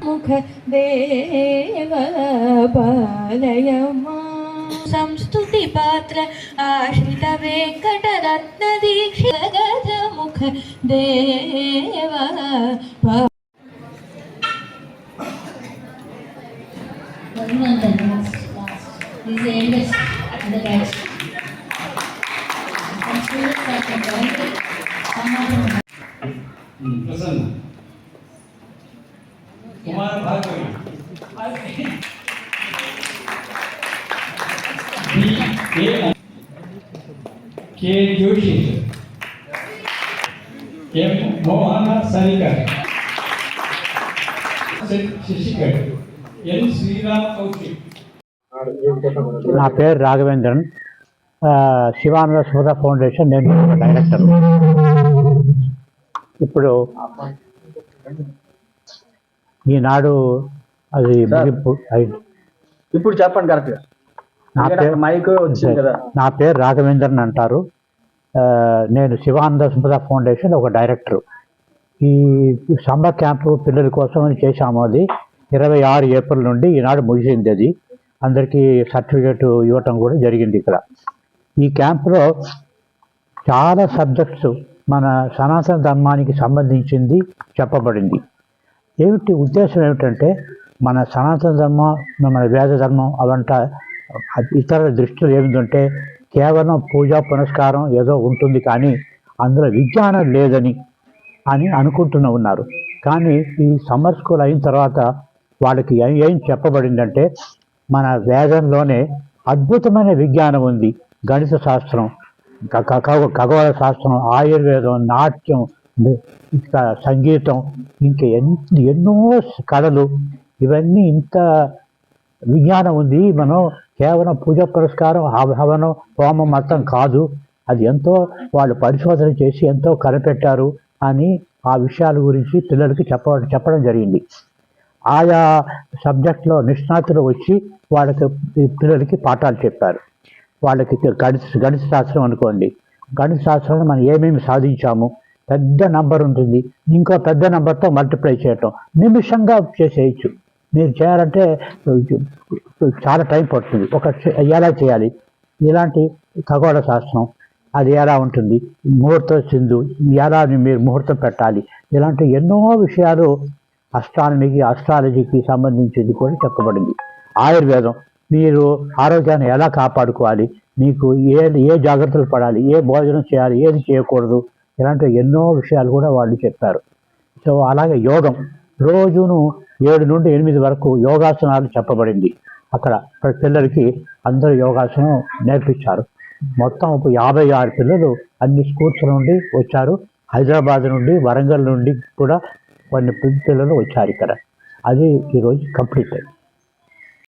ముఖ దేవ బాలయమా సంస్తుతి పాత్ర ఆశ్రిత వెంకటరత్న దీక్ష గజ ముఖ దేవ कुमार भार्गवी के जोशी एम मोहन सरिकर శశికర్ ఎన్ శ్రీరామ్ కౌశిక్. నా పేరు రాఘవేంద్రన్, శివానంద సుధ ఫౌండేషన్ నేను డైరెక్టర్. ఇప్పుడు ఈనాడు అది ముగింపు అయింది. ఇప్పుడు చెప్పండి కరెక్ట్గా. నా పేరు రాఘవేంద్రన్ అంటారు. నేను శివానంద సుధ ఫౌండేషన్ ఒక డైరెక్టర్. ఈ సమ్మర్ క్యాంపు పిల్లల కోసం అని చేశాము. అది 26 ఏప్రిల్ నుండి ఈనాడు ముగిసింది. అది అందరికీ సర్టిఫికేట్ ఇవ్వటం కూడా జరిగింది. ఇక్కడ ఈ క్యాంపులో చాలా సబ్జెక్ట్స్ మన సనాతన ధర్మానికి సంబంధించింది చెప్పబడింది. ఏమిటి ఉద్దేశం ఏమిటంటే, మన సనాతన ధర్మం, మన వేద ధర్మం అవంట ఇతర దృష్టిలో ఏమిటంటే కేవలం పూజా పునస్కారం ఏదో ఉంటుంది, కానీ అందులో విజ్ఞానం లేదని ఉన్నారు. కానీ ఈ సమ్మర్ స్కూల్ అయిన తర్వాత వాళ్ళకి ఏం చెప్పబడిందంటే, మన వేదంలోనే అద్భుతమైన విజ్ఞానం ఉంది. గణిత శాస్త్రం, ఖగోళ శాస్త్రం, ఆయుర్వేదం, నాట్యం, సంగీతం, ఇంకా ఎన్నో కళలు, ఇవన్నీ ఇంత విజ్ఞానం ఉంది. మనం కేవలం పూజ పురస్కారం, హవనం, హోమం మొత్తం కాదు, అది ఎంతో వాళ్ళు పరిశోధన చేసి ఎంతో కనిపెట్టారు అని ఆ విషయాల గురించి పిల్లలకి చెప్పడం జరిగింది. ఆయా సబ్జెక్ట్లో నిష్ణాతులు వచ్చి వాళ్ళకి పిల్లలకి పాఠాలు చెప్పారు. వాళ్ళకి గణిత శాస్త్రం అనుకోండి, గణిత శాస్త్రంలో మనం ఏమేమి సాధించాము, పెద్ద నంబర్ ఉంటుంది, ఇంకో పెద్ద నెంబర్తో మల్టిప్లై చేయటం నిమిషంగా చేసేయచ్చు. మీరు చేయాలంటే చాలా టైం పడుతుంది. ఎలా చేయాలి, ఇలాంటి ఖగోళ శాస్త్రం అది ఎలా ఉంటుంది, ముహూర్తం సింధు ఎలా మీరు ముహూర్తం పెట్టాలి, ఇలాంటి ఎన్నో విషయాలు ఆస్ట్రాలజీకి సంబంధించింది కూడా చెప్పబడింది. ఆయుర్వేదం, మీరు ఆరోగ్యాన్ని ఎలా కాపాడుకోవాలి, మీకు ఏ జాగ్రత్తలు పడాలి, ఏ భోజనం చేయాలి, ఏది చేయకూడదు, ఇలాంటి ఎన్నో విషయాలు కూడా వాళ్ళు చెప్పారు. సో అలాగే యోగం, రోజును 7 నుండి 8 వరకు యోగాసనాలు చెప్పబడింది. అక్కడ పిల్లలకి అందరూ యోగాసనం నేర్పించారు. మొత్తం 56 పిల్లలు అన్ని స్కూల్స్ నుండి వచ్చారు. హైదరాబాద్ నుండి, వరంగల్ నుండి కూడా కొన్ని పిల్లలు వచ్చారు ఇక్కడ. అది ఈరోజు కంప్లీట్ అయింది.